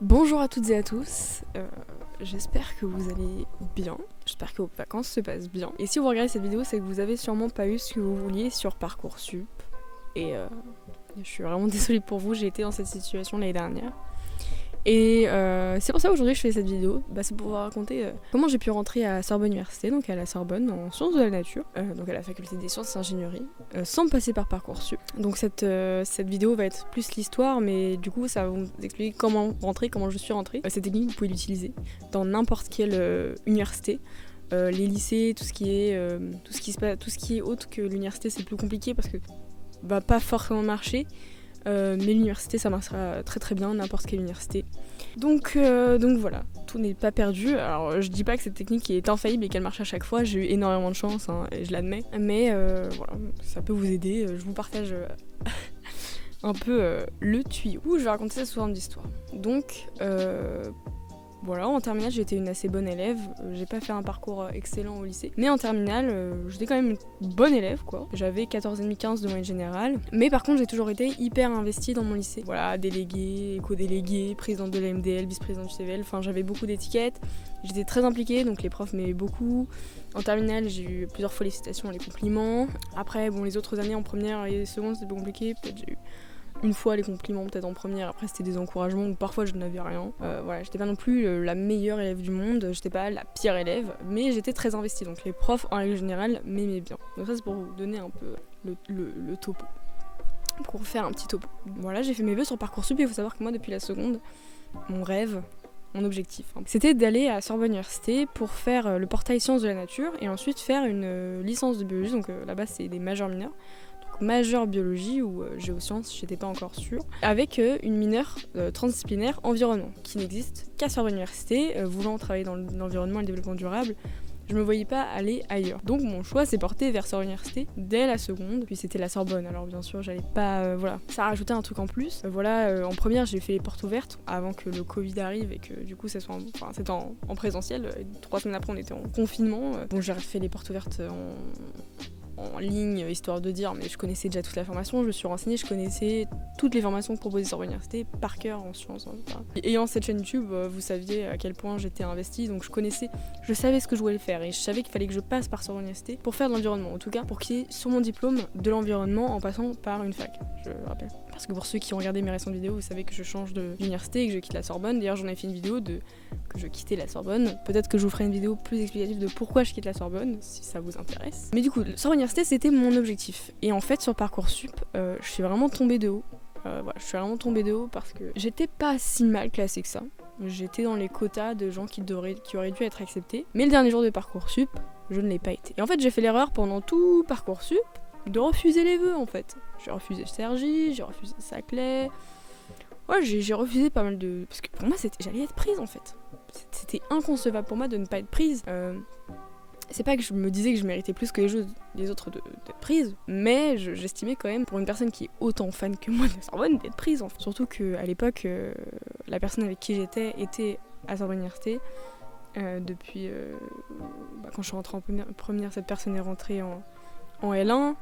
Bonjour à toutes et à tous, j'espère que vous allez bien, j'espère que vos vacances se passent bien. Et si vous regardez cette vidéo, c'est que vous avez sûrement pas eu ce que vous vouliez sur Parcoursup. Et je suis vraiment désolée pour vous, j'ai été dans cette situation l'année dernière. Et c'est pour ça qu'aujourd'hui je fais cette vidéo, c'est pour vous raconter comment j'ai pu rentrer à Sorbonne Université, donc à la Sorbonne en sciences de la nature, donc à la faculté des sciences et ingénierie, sans passer par Parcoursup. Donc cette vidéo va être plus l'histoire, mais du coup ça va vous expliquer comment rentrer, comment je suis rentrée. Cette technique vous pouvez l'utiliser dans n'importe quelle université. Les lycées, tout ce qui est autre que l'université, c'est plus compliqué parce que va pas forcément marcher. Mais l'université ça marchera très très bien, n'importe quelle université. Donc voilà, tout n'est pas perdu. Alors je dis pas que cette technique est infaillible et qu'elle marche à chaque fois, j'ai eu énormément de chance et je l'admets. Mais voilà, ça peut vous aider, je vous partage un peu le tuyau. Je vais raconter ça sous forme d'histoire. Donc voilà, en terminale j'ai été une assez bonne élève, j'ai pas fait un parcours excellent au lycée, mais en terminale j'étais quand même une bonne élève quoi. J'avais 14,5-15 de moyenne générale, mais par contre j'ai toujours été hyper investie dans mon lycée. Voilà, déléguée, éco-déléguée, présidente de la MDL, vice-présidente du CVL, enfin j'avais beaucoup d'étiquettes, j'étais très impliquée donc les profs m'aimaient beaucoup. En terminale j'ai eu plusieurs fois les citations et les compliments. Après bon les autres années en première et seconde c'était plus compliqué, peut-être j'ai eu une fois les compliments peut-être en première, après c'était des encouragements ou parfois je n'avais rien. Voilà, j'étais pas non plus la meilleure élève du monde, j'étais pas la pire élève, mais j'étais très investie, donc les profs en règle générale m'aimaient bien. Donc ça c'est pour vous donner un peu le topo, pour faire un petit topo. Voilà, j'ai fait mes vœux sur Parcoursup et il faut savoir que moi depuis la seconde, mon rêve, mon objectif, c'était d'aller à Sorbonne Université pour faire le portail sciences de la nature et ensuite faire une licence de biologie, donc là-bas c'est des majeurs mineurs. Majeure biologie ou géosciences, j'étais pas encore sûre, avec une mineure transdisciplinaire environnement, qui n'existe qu'à Sorbonne Université. Voulant travailler dans l'environnement et le développement durable, je me voyais pas aller ailleurs. Donc mon choix s'est porté vers Sorbonne Université dès la seconde, puis c'était la Sorbonne, alors bien sûr j'allais pas... voilà, ça a rajouté un truc en plus. En première j'ai fait les portes ouvertes avant que le Covid arrive et que du coup c'était en présentiel, 3 semaines après on était en confinement. Bon j'ai fait les portes ouvertes en ligne, histoire de dire, mais je connaissais déjà toute la formation, je me suis renseignée, je connaissais toutes les formations proposées sur l'université par cœur en sciences. Et ayant cette chaîne YouTube, vous saviez à quel point j'étais investie, donc je savais ce que je voulais faire et je savais qu'il fallait que je passe par Sorbonne Université pour faire de l'environnement, en tout cas pour qu'il y ait sur mon diplôme de l'environnement en passant par une fac, je rappelle. Parce que pour ceux qui ont regardé mes récentes vidéos, vous savez que je change d'université et que je quitte la Sorbonne. D'ailleurs, j'en ai fait une vidéo que je quittais la Sorbonne. Peut-être que je vous ferai une vidéo plus explicative de pourquoi je quitte la Sorbonne, si ça vous intéresse. Mais du coup, Sorbonne Université, c'était mon objectif. Et en fait, sur Parcoursup, je suis vraiment tombée de haut. Je suis vraiment tombée de haut parce que j'étais pas si mal classée que ça. J'étais dans les quotas de gens qui auraient dû être acceptés. Mais le dernier jour de Parcoursup, je ne l'ai pas été. Et en fait, j'ai fait l'erreur pendant tout Parcoursup de refuser les vœux en fait. J'ai refusé Cergy, j'ai refusé Saclay. Ouais, j'ai refusé pas mal de... Parce que pour moi, j'allais être prise en fait. C'était inconcevable pour moi de ne pas être prise. C'est pas que je me disais que je méritais plus que les autres d'être prise, mais j'estimais quand même, pour une personne qui est autant fan que moi de Sorbonne, d'être prise en fait. Surtout qu'à l'époque, la personne avec qui j'étais était à Sorbonne Université. Depuis... quand je suis rentrée en première, cette personne est rentrée en L1.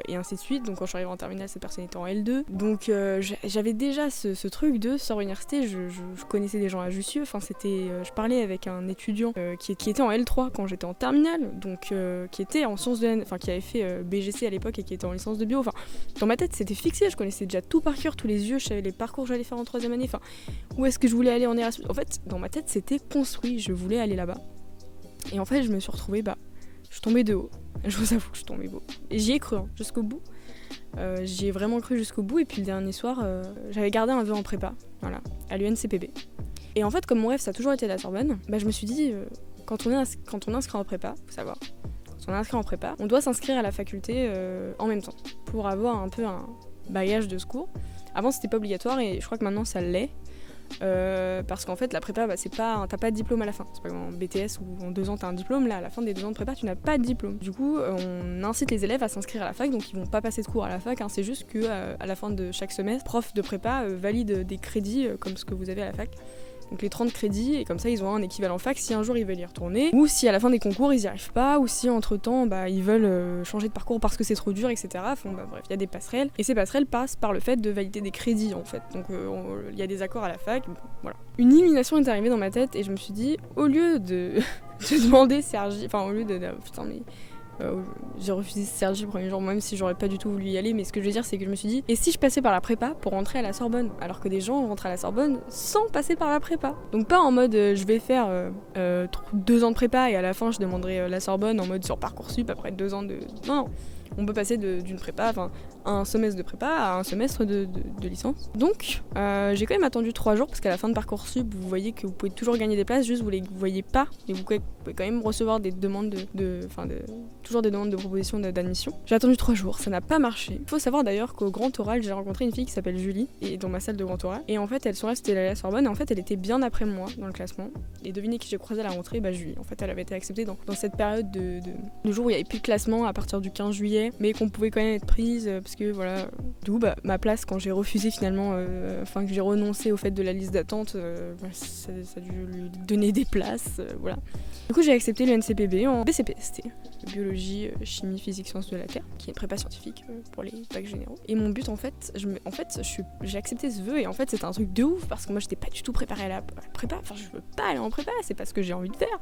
Et ainsi de suite, donc quand je suis arrivée en terminale cette personne était en L2, donc j'avais déjà ce truc de Sorbonne Université, je connaissais des gens à Jussieu, je parlais avec un étudiant qui était en L3 quand j'étais en terminale, donc qui était en sciences de qui avait fait BGC à l'époque et qui était en licence de bio, dans ma tête c'était fixé, je connaissais déjà tout par cœur, tous les yeux, je savais les parcours que j'allais faire en 3e année, où est-ce que je voulais aller en Erasmus, en fait dans ma tête c'était construit, je voulais aller là-bas, et en fait je me suis retrouvée, je suis tombée de haut. Je vous avoue que je suis tombée beau. Et j'y ai cru jusqu'au bout. J'y ai vraiment cru jusqu'au bout. Et puis le dernier soir, j'avais gardé un vœu en prépa, voilà, à l'UNCPB. Et en fait, comme mon rêve, ça a toujours été la Sorbonne, je me suis dit, quand on inscrit en prépa, faut savoir, quand on est inscrit en prépa, on doit s'inscrire à la faculté en même temps, pour avoir un peu un bagage de secours. Avant, c'était pas obligatoire et je crois que maintenant, ça l'est. Parce qu'en fait la prépa t'as pas de diplôme à la fin, c'est pas comme en BTS où en 2 ans t'as un diplôme, là à la fin des 2 ans de prépa tu n'as pas de diplôme. Du coup on incite les élèves à s'inscrire à la fac, donc ils vont pas passer de cours à la fac, c'est juste que à la fin de chaque semestre, prof de prépa valide des crédits comme ce que vous avez à la fac Donc les 30 crédits, et comme ça ils ont un équivalent fac si un jour ils veulent y retourner, ou si à la fin des concours ils y arrivent pas, ou si entre temps ils veulent changer de parcours parce que c'est trop dur, etc. Enfin, bref, il y a des passerelles, et ces passerelles passent par le fait de valider des crédits en fait. Donc il y a des accords à la fac, voilà. Une illumination est arrivée dans ma tête et je me suis dit, au lieu de demander Sergi, enfin au lieu de putain mais... j'ai refusé Sergi le premier jour, même si j'aurais pas du tout voulu y aller, mais ce que je veux dire c'est que je me suis dit, et si je passais par la prépa pour rentrer à la Sorbonne, alors que des gens rentrent à la Sorbonne sans passer par la prépa. Donc pas en mode je vais faire 2 ans de prépa et à la fin je demanderai la Sorbonne en mode sur Parcoursup après 2 ans de... Non, on peut passer d'une prépa, enfin un semestre de prépa à un semestre de licence. Donc j'ai quand même attendu 3 jours parce qu'à la fin de Parcoursup vous voyez que vous pouvez toujours gagner des places, juste vous les voyez pas, et vous pouvez quand même recevoir des demandes toujours des demandes de propositions d'admission. J'ai attendu 3 jours, ça n'a pas marché. Il faut savoir d'ailleurs qu'au Grand Oral, j'ai rencontré une fille qui s'appelle Julie, et dans ma salle de Grand Oral. Et en fait, son rêve c'était d'aller à la Sorbonne, et en fait, elle était bien après moi dans le classement. Et devinez qui j'ai croisé à la rentrée, Julie. En fait, elle avait été acceptée dans cette période le jour où il n'y avait plus de classement à partir du 15 juillet, mais qu'on pouvait quand même être prise parce que voilà. D'où ma place quand j'ai refusé finalement, que j'ai renoncé au fait de la liste d'attente, ça a dû lui donner des places, voilà. Du coup, j'ai accepté le NCPB en BCPST, biologie, chimie, physique, sciences de la Terre, qui est une prépa scientifique pour les bacs généraux. Et mon but, en fait, j'ai accepté ce vœu, et en fait, c'était un truc de ouf, parce que moi, j'étais pas du tout préparée à la prépa. Enfin, je veux pas aller en prépa, c'est pas ce que j'ai envie de faire.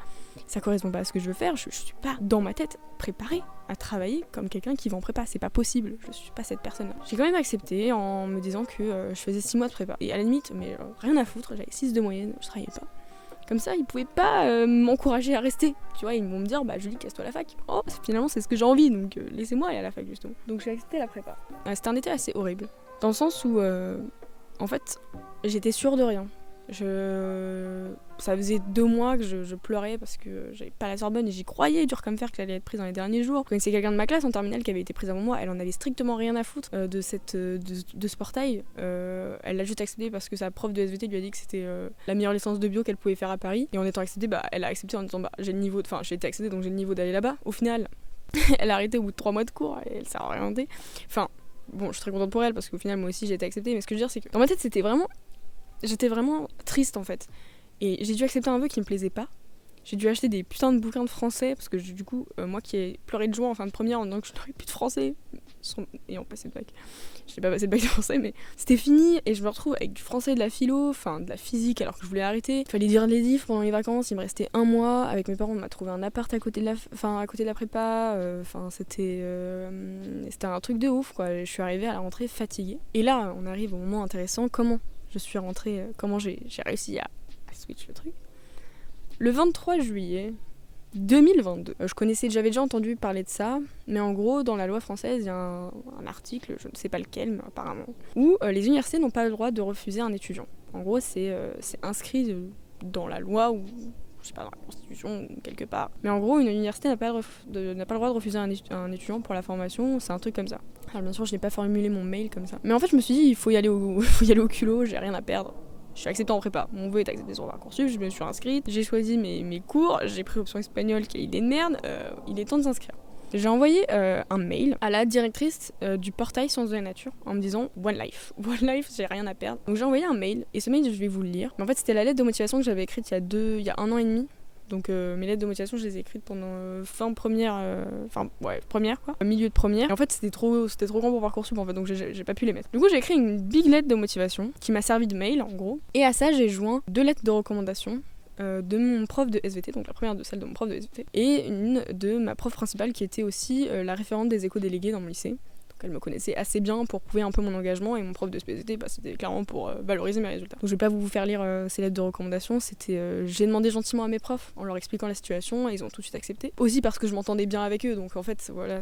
Ça correspond pas à ce que je veux faire, je suis pas, dans ma tête, préparée à travailler comme quelqu'un qui va en prépa. C'est pas possible, je suis pas cette personne-là. J'ai quand même accepté en me disant que je faisais 6 mois de prépa. Et à la limite, mais rien à foutre, j'avais 6 de moyenne, je travaillais pas. Comme ça, ils pouvaient pas m'encourager à rester. Tu vois, ils vont me dire, Julie, casse-toi la fac. Oh, finalement, c'est ce que j'ai envie, donc laissez-moi aller à la fac, justement. Donc j'ai accepté la prépa. C'était un été assez horrible. Dans le sens où, en fait, j'étais sûre de rien. Ça faisait 2 mois que je pleurais parce que j'avais pas la Sorbonne et j'y croyais dur comme fer que j'allais être prise dans les derniers jours. Je connaissais quelqu'un de ma classe en terminale qui avait été prise avant moi, elle en avait strictement rien à foutre de ce portail. Elle l'a juste accepté parce que sa prof de SVT lui a dit que c'était la meilleure licence de bio qu'elle pouvait faire à Paris. Et en étant acceptée, elle a accepté en disant j'ai été acceptée donc j'ai le niveau d'aller là-bas. Au final, elle a arrêté au bout de 3 mois de cours et elle s'est orientée. Enfin, bon, je suis très contente pour elle parce qu'au final, moi aussi j'ai été acceptée. Mais ce que je veux dire, c'est que dans ma tête, j'étais vraiment triste en fait. Et j'ai dû accepter un vœu qui me plaisait pas. J'ai dû acheter des putains de bouquins de français parce que du coup, moi qui ai pleuré de joie en fin de première en disant que je n'aurais plus de français, ayant passé le bac. Je n'ai pas passé le bac de français, mais c'était fini et je me retrouve avec du français, de la philo, enfin de la physique alors que je voulais arrêter. Il fallait lire les livres pendant les vacances, il me restait 1 mois. Avec mes parents, on m'a trouvé un appart à côté de la prépa. C'était un truc de ouf quoi. Je suis arrivée à la rentrée fatiguée. Et là, on arrive au moment intéressant, comment je suis rentrée, comment j'ai réussi à switch le truc. Le 23 juillet 2022, j'avais déjà entendu parler de ça, mais en gros, dans la loi française, il y a un article, je ne sais pas lequel, mais apparemment, où les universités n'ont pas le droit de refuser un étudiant. En gros, c'est inscrit dans la loi ou je sais pas, dans la Constitution ou quelque part. Mais en gros, une université n'a pas le droit de refuser un étudiant pour la formation, c'est un truc comme ça. Alors bien sûr, je n'ai pas formulé mon mail comme ça. Mais en fait, je me suis dit, il faut y aller au culot, j'ai rien à perdre. Je suis acceptée en prépa, mon vœu est accepté sur Parcoursup, je me suis inscrite, j'ai choisi mes cours, j'ai pris option espagnole qui est idée de merde, il est temps de s'inscrire. J'ai envoyé un mail à la directrice du portail Sciences de la Nature en me disant One Life, j'ai rien à perdre. Donc j'ai envoyé un mail, et ce mail je vais vous le lire. Mais en fait c'était la lettre de motivation que j'avais écrite il y a 1 an et demi. Donc mes lettres de motivation je les ai écrites pendant première quoi, milieu de première. Et en fait c'était trop grand pour Parcoursup en fait, donc j'ai pas pu les mettre. Du coup j'ai écrit une big lettre de motivation qui m'a servi de mail en gros. Et à ça j'ai joint 2 lettres de recommandation de mon prof de SVT, donc la première de celle de mon prof de SVT, et une de ma prof principale qui était aussi la référente des éco-délégués dans mon lycée. Elle me connaissait assez bien pour prouver un peu mon engagement, et mon prof de SVT, c'était clairement pour valoriser mes résultats. Donc je vais pas vous faire lire ces lettres de recommandation, j'ai demandé gentiment à mes profs en leur expliquant la situation et ils ont tout de suite accepté. Aussi parce que je m'entendais bien avec eux, donc en fait voilà,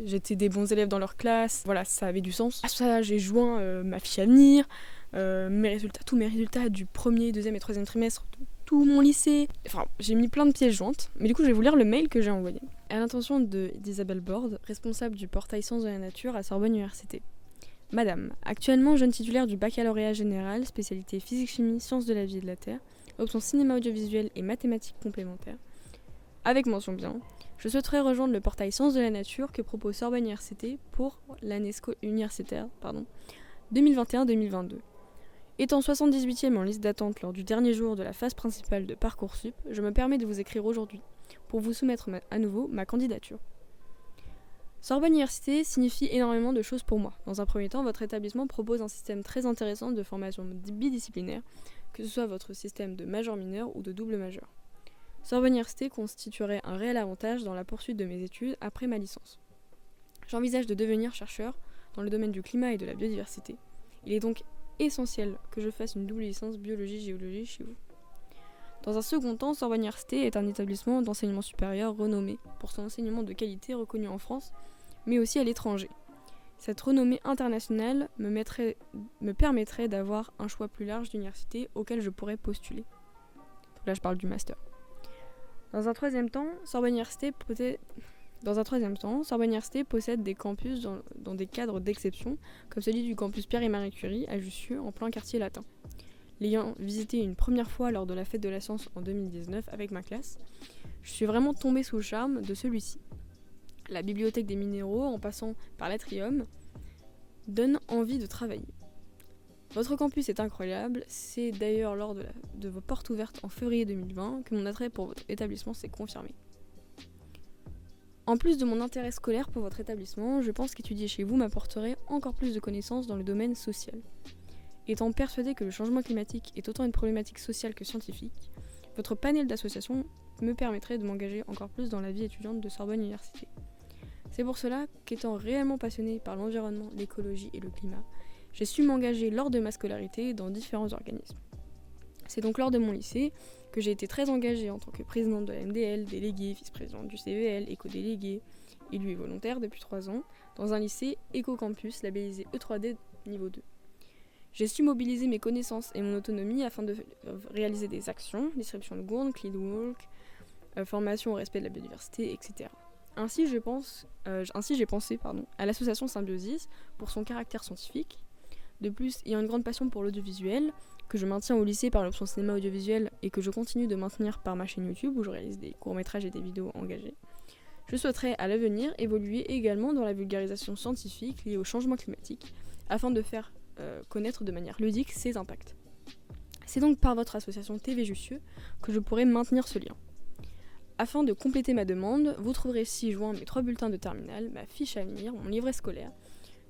j'étais des bons élèves dans leur classe, voilà, ça avait du sens. À ça j'ai joint ma fiche à venir, tous mes résultats du 1er, 2e et 3e trimestre, tout mon lycée. Enfin, j'ai mis plein de pièces jointes, mais du coup je vais vous lire le mail que j'ai envoyé. À l'intention d'Isabelle Borde, responsable du portail Sciences de la Nature à Sorbonne Université. Madame, actuellement jeune titulaire du baccalauréat général, spécialité physique-chimie, sciences de la vie et de la terre, option cinéma audiovisuel et mathématiques complémentaires. Avec mention bien, je souhaiterais rejoindre le portail Sciences de la Nature que propose Sorbonne Université pour l'année universitaire 2021-2022. Étant 78e en liste d'attente lors du dernier jour de la phase principale de Parcoursup, je me permets de vous écrire aujourd'hui pour vous soumettre à nouveau ma candidature. Sorbonne Université signifie énormément de choses pour moi. Dans un premier temps, votre établissement propose un système très intéressant de formation bidisciplinaire, que ce soit votre système de majeur-mineur ou de double majeur. Sorbonne Université constituerait un réel avantage dans la poursuite de mes études après ma licence. J'envisage de devenir chercheur dans le domaine du climat et de la biodiversité. Il est donc essentiel que je fasse une double licence biologie-géologie chez vous. Dans un second temps, Sorbonne Université est un établissement d'enseignement supérieur renommé pour son enseignement de qualité reconnu en France, mais aussi à l'étranger. Cette renommée internationale me permettrait d'avoir un choix plus large d'universités auxquelles je pourrais postuler. Donc là, je parle du master. Dans un troisième temps, Sorbonne Université possède des campus dans des cadres d'exception, comme celui du campus Pierre et Marie Curie à Jussieu, en plein quartier latin. L'ayant visité une première fois lors de la fête de la science en 2019 avec ma classe, je suis vraiment tombée sous le charme de celui-ci. La bibliothèque des minéraux, en passant par l'Atrium, donne envie de travailler. Votre campus est incroyable, c'est d'ailleurs lors de vos portes ouvertes en février 2020 que mon attrait pour votre établissement s'est confirmé. En plus de mon intérêt scolaire pour votre établissement, je pense qu'étudier chez vous m'apporterait encore plus de connaissances dans le domaine social. Étant persuadée que le changement climatique est autant une problématique sociale que scientifique, votre panel d'associations me permettrait de m'engager encore plus dans la vie étudiante de Sorbonne Université. C'est pour cela qu'étant réellement passionnée par l'environnement, l'écologie et le climat, j'ai su m'engager lors de ma scolarité dans différents organismes. C'est donc lors de mon lycée que j'ai été très engagée en tant que présidente de la MDL, déléguée, vice-présidente du CVL, éco-déléguée, élue et volontaire depuis 3 ans, dans un lycée éco-campus labellisé E3D niveau 2. J'ai su mobiliser mes connaissances et mon autonomie afin de réaliser des actions, distribution de gourdes, clean walk, formation au respect de la biodiversité, etc. Ainsi, j'ai pensé à l'association Symbiosis pour son caractère scientifique. De plus, ayant une grande passion pour l'audiovisuel, que je maintiens au lycée par l'option cinéma audiovisuel et que je continue de maintenir par ma chaîne YouTube où je réalise des courts-métrages et des vidéos engagées, je souhaiterais à l'avenir évoluer également dans la vulgarisation scientifique liée au changement climatique afin de faire connaître de manière ludique ses impacts. C'est donc par votre association TV Jussieu que je pourrai maintenir ce lien. Afin de compléter ma demande, vous trouverez ci-joint mes 3 bulletins de terminale, ma fiche à venir, mon livret scolaire,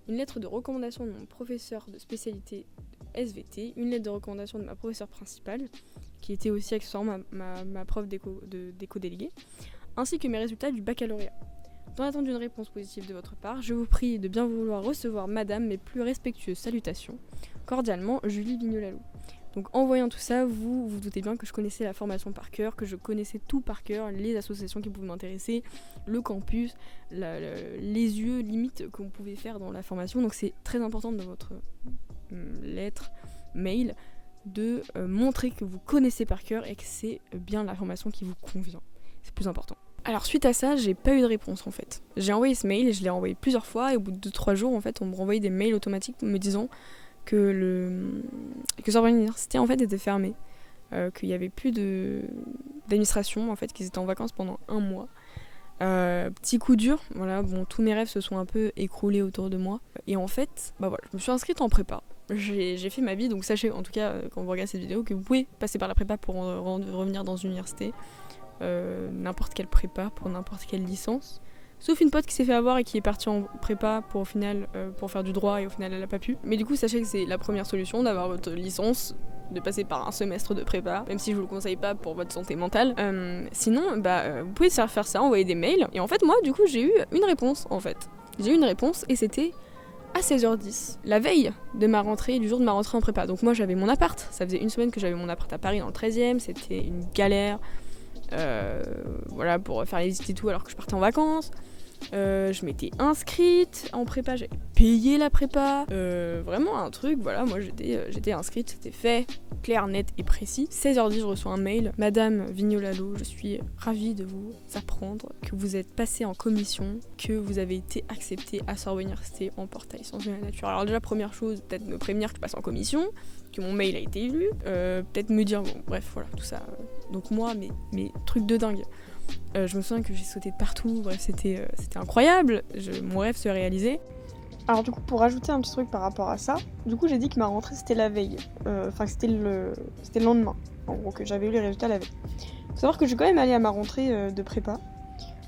une lettre de recommandation de mon professeur de spécialité SVT, une lettre de recommandation de ma professeure principale, qui était aussi accessoirement ma prof d'éco-déléguée, ainsi que mes résultats du baccalauréat. Dans l'attente d'une réponse positive de votre part, je vous prie de bien vouloir recevoir madame mes plus respectueuses salutations. Cordialement, Julie Vignolalou. Donc en voyant tout ça, vous doutez bien que je connaissais la formation par cœur, que je connaissais tout par cœur, les associations qui pouvaient m'intéresser, le campus, les yeux limite qu'on pouvait faire dans la formation. Donc c'est très important dans votre lettre, mail, de montrer que vous connaissez par cœur et que c'est bien la formation qui vous convient. C'est plus important. Alors suite à ça, j'ai pas eu de réponse en fait. J'ai envoyé ce mail et je l'ai envoyé plusieurs fois et au bout de 2-3 jours en fait, on me renvoyait des mails automatiques me disant que Sorbonne Université en fait était fermée, qu'il y avait plus d'administration en fait, qu'ils étaient en vacances pendant 1 mois. Petit coup dur, voilà, bon, tous mes rêves se sont un peu écroulés autour de moi et en fait, bah voilà, je me suis inscrite en prépa. J'ai fait ma vie, donc sachez en tout cas quand vous regardez cette vidéo que vous pouvez passer par la prépa pour revenir dans une université. N'importe quelle prépa pour n'importe quelle licence, sauf une pote qui s'est fait avoir et qui est partie en prépa pour au final pour faire du droit et au final elle a pas pu. Mais du coup sachez que c'est la première solution d'avoir votre licence, de passer par un semestre de prépa, même si je vous le conseille pas pour votre santé mentale. Sinon vous pouvez faire ça, envoyer des mails et en fait moi du coup j'ai eu une réponse en fait. J'ai eu une réponse et c'était à 16h10, la veille de ma rentrée, du jour de ma rentrée en prépa. Donc moi j'avais mon appart, ça faisait 1 semaine que j'avais mon appart à Paris dans le 13e, c'était une galère. Voilà, pour faire les visites et tout alors que je partais en vacances. Je m'étais inscrite en prépa, j'avais payé la prépa. Vraiment un truc, voilà, moi j'étais inscrite, c'était fait, clair, net et précis. 16h10, je reçois un mail. Madame Vignolalou, je suis ravie de vous apprendre que vous êtes passée en commission, que vous avez été acceptée à Sorbonne Université en portail Sciences de la Nature. Alors déjà, première chose, peut-être me prévenir que je passe en commission, que mon mail a été lu, peut-être me dire, bon, bref, voilà, tout ça. Donc moi, mes trucs de dingue. Je me souviens que j'ai sauté de partout, bref, c'était incroyable, mon rêve se réalisait. Alors du coup, pour rajouter un petit truc par rapport à ça, du coup j'ai dit que ma rentrée c'était la veille, enfin c'était le lendemain, en gros, que j'avais eu les résultats la veille. Faut savoir que je suis quand même allée à ma rentrée de prépa,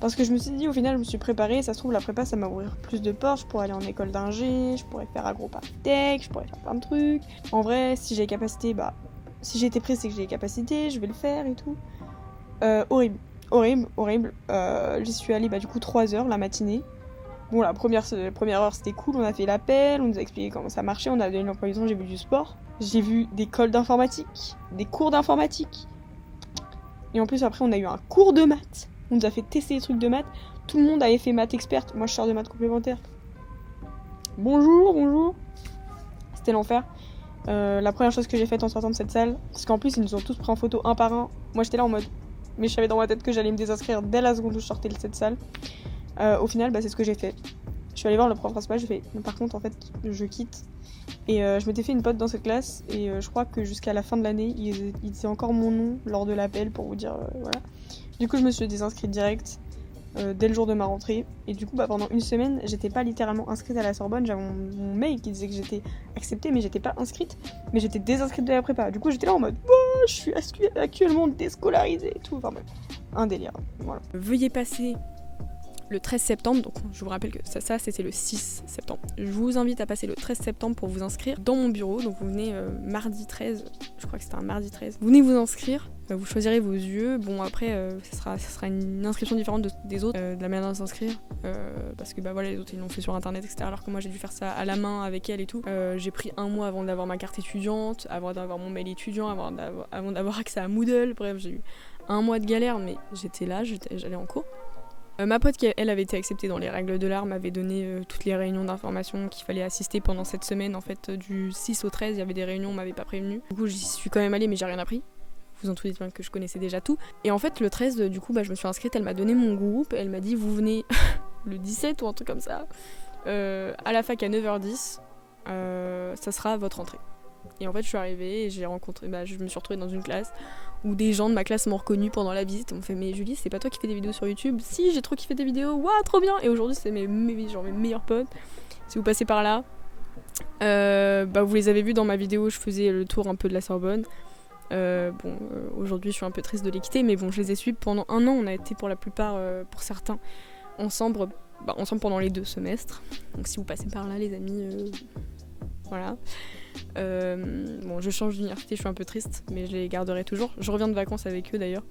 parce que je me suis dit au final je me suis préparée, ça se trouve la prépa ça m'a ouvert plus de portes, je pourrais aller en école d'ingé, je pourrais faire agro-partech, je pourrais faire plein de trucs. En vrai, si j'ai les capacités, bah si j'ai été prise c'est que j'ai les capacités, je vais le faire et tout. Horrible, horrible. J'y suis allée du coup 3 heures la matinée. Bon, la première heure c'était cool, on a fait l'appel, on nous a expliqué comment ça marchait, on a donné l'emploi du temps, j'ai vu du sport, j'ai vu des cours d'informatique, et en plus après on a eu un cours de maths, on nous a fait tester des trucs de maths, tout le monde avait fait maths experte, moi je sors de maths complémentaire. Bonjour, c'était l'enfer. La première chose que j'ai faite en sortant de cette salle, parce qu'en plus ils nous ont tous pris en photo un par un, moi j'étais là en mode, mais je savais dans ma tête que j'allais me désinscrire dès la seconde où je sortais de cette salle. Au final, c'est ce que j'ai fait. Je suis allée voir le prof principal, j'ai fait par contre, en fait, je quitte. Et je m'étais fait une pote dans cette classe, et je crois que jusqu'à la fin de l'année, ils disaient encore mon nom lors de l'appel pour vous dire voilà. Du coup, je me suis désinscrite direct dès le jour de ma rentrée. Et du coup, pendant une semaine, j'étais pas littéralement inscrite à la Sorbonne. J'avais mon mail qui disait que j'étais acceptée, mais j'étais pas inscrite. Mais j'étais désinscrite de la prépa. Du coup, j'étais là en mode je suis actuellement déscolarisée et tout. Enfin bref, un délire. Voilà. Veuillez passer le 13 septembre, donc je vous rappelle que ça c'était le 6 septembre. Je vous invite à passer le 13 septembre pour vous inscrire dans mon bureau, donc vous venez mardi 13, je crois que c'était un mardi 13. Vous venez vous inscrire, vous choisirez vos yeux, bon après ça sera une inscription différente des autres, de la manière de s'inscrire, parce que voilà les autres ils l'ont fait sur internet etc, alors que moi j'ai dû faire ça à la main avec elle et tout. J'ai pris un mois avant d'avoir ma carte étudiante, avant d'avoir mon mail étudiant, avant d'avoir accès à Moodle, bref j'ai eu un mois de galère, mais j'étais là, j'allais en cours. Ma pote qui elle avait été acceptée dans les règles de l'art m'avait donné toutes les réunions d'information qu'il fallait assister pendant cette semaine. En fait du 6 au 13 il y avait des réunions, on m'avait pas prévenu. Du coup j'y suis quand même allée mais j'ai rien appris. Vous en doutez bien que je connaissais déjà tout. Et en fait le 13 du coup je me suis inscrite, elle m'a donné mon groupe, elle m'a dit vous venez le 17 ou un truc comme ça à la fac à 9h10, ça sera votre entrée. Et en fait je suis arrivée et j'ai rencontré, je me suis retrouvée dans une classe où des gens de ma classe m'ont reconnue pendant la visite. On me fait mais Julie c'est pas toi qui fais des vidéos sur YouTube? Si, j'ai trop kiffé tes vidéos, waouh trop bien. Et aujourd'hui c'est mes meilleurs potes. Si vous passez par là, vous les avez vus dans ma vidéo, je faisais le tour un peu de la Sorbonne. Aujourd'hui je suis un peu triste de les quitter, mais bon je les ai suivis pendant un an, on a été pour la plupart, pour certains, ensemble pendant les 2 semestres. Donc si vous passez par là les amis, voilà. Je change d'université, je suis un peu triste, mais je les garderai toujours. Je reviens de vacances avec eux d'ailleurs,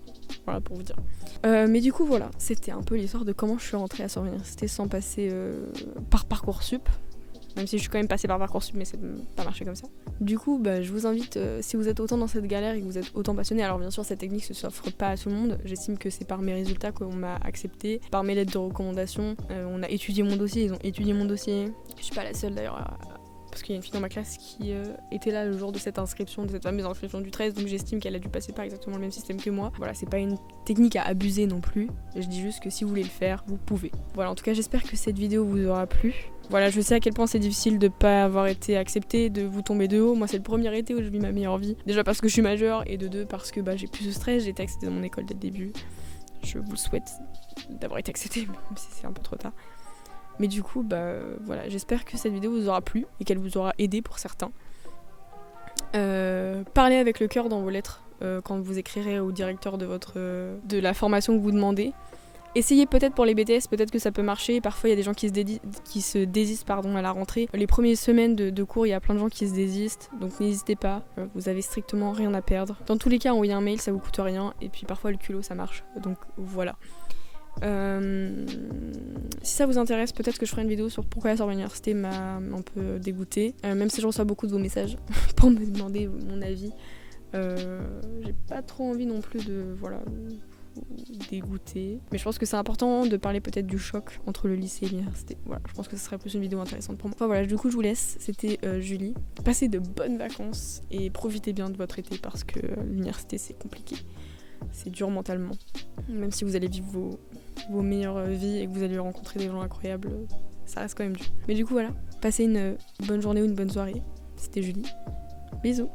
voilà pour vous dire. Mais du coup voilà, c'était un peu l'histoire de comment je suis rentrée à Sorbonne Université sans passer par Parcoursup. Même si je suis quand même passée par Parcoursup, mais ça n'a pas marché comme ça. Du coup, je vous invite, si vous êtes autant dans cette galère et que vous êtes autant passionné, alors bien sûr cette technique ne s'offre pas à tout le monde, j'estime que c'est par mes résultats qu'on m'a accepté, par mes lettres de recommandation, on a étudié mon dossier, ils ont étudié mon dossier. Je suis pas la seule d'ailleurs parce qu'il y a une fille dans ma classe qui était là le jour de cette inscription, de cette fameuse inscription du 13, donc j'estime qu'elle a dû passer par exactement le même système que moi. Voilà, c'est pas une technique à abuser non plus, je dis juste que si vous voulez le faire, vous pouvez. Voilà, en tout cas j'espère que cette vidéo vous aura plu. Voilà, je sais à quel point c'est difficile de pas avoir été acceptée, de vous tomber de haut. Moi c'est le premier été où je vis ma meilleure vie. Déjà parce que je suis majeure, et de 2 parce que j'ai plus de stress, j'ai été acceptée dans mon école dès le début. Je vous souhaite d'avoir été acceptée, même si c'est un peu trop tard. Mais du coup, voilà, j'espère que cette vidéo vous aura plu et qu'elle vous aura aidé pour certains. Parlez avec le cœur dans vos lettres quand vous écrirez au directeur de la formation que vous demandez. Essayez peut-être pour les BTS, peut-être que ça peut marcher. Parfois, il y a des gens qui se désistent à la rentrée. Les premières semaines de cours, il y a plein de gens qui se désistent. Donc n'hésitez pas, vous avez strictement rien à perdre. Dans tous les cas, envoyer un mail, ça vous coûte rien. Et puis parfois, le culot, ça marche. Donc voilà. Si ça vous intéresse, peut-être que je ferai une vidéo sur pourquoi la Sorbonne Université m'a un peu dégoûtée, même si je reçois beaucoup de vos messages pour me demander mon avis. J'ai pas trop envie non plus de dégoûter, mais je pense que c'est important de parler peut-être du choc entre le lycée et l'université. Voilà, je pense que ce serait plus une vidéo intéressante pour moi. Enfin voilà, du coup je vous laisse, c'était Julie. Passez de bonnes vacances et profitez bien de votre été parce que l'université c'est compliqué. C'est dur mentalement. Même si vous allez vivre vos meilleures vies et que vous allez rencontrer des gens incroyables, ça reste quand même dur. Mais du coup voilà, passez une bonne journée ou une bonne soirée. C'était Julie. Bisous.